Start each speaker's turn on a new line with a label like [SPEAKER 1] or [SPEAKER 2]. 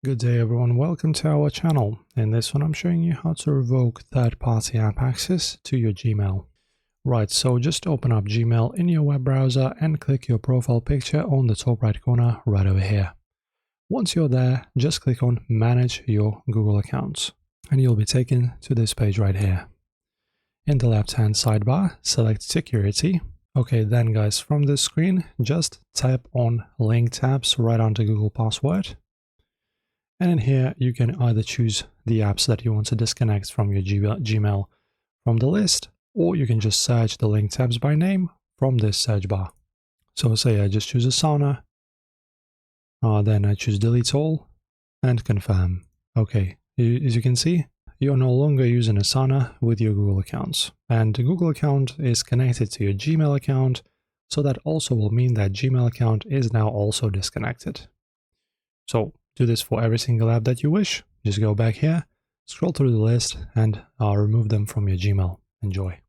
[SPEAKER 1] Good day everyone, welcome to our channel. In this one I'm showing you how to revoke third-party app access to your Gmail. Right, so just open up Gmail in your web browser and click your profile picture on the top right corner right over here. Once you're there, just click on Manage your Google accounts and you'll be taken to this page right here. In the left-hand sidebar, select Security. Okay, then guys, from this screen, just tap on Link tabs right onto Google Password. And in here, you can either choose the apps that you want to disconnect from your Gmail from the list, or you can just search the link tabs by name from this search bar. So say I just choose Asana, then I choose Delete All, and Confirm. Okay, as you can see, you're no longer using Asana with your Google accounts. And the Google account is connected to your Gmail account, so that also will mean that Gmail account is now also disconnected. So do this for every single app that you wish. Just go back here, scroll through the list, and remove them from your Gmail. Enjoy.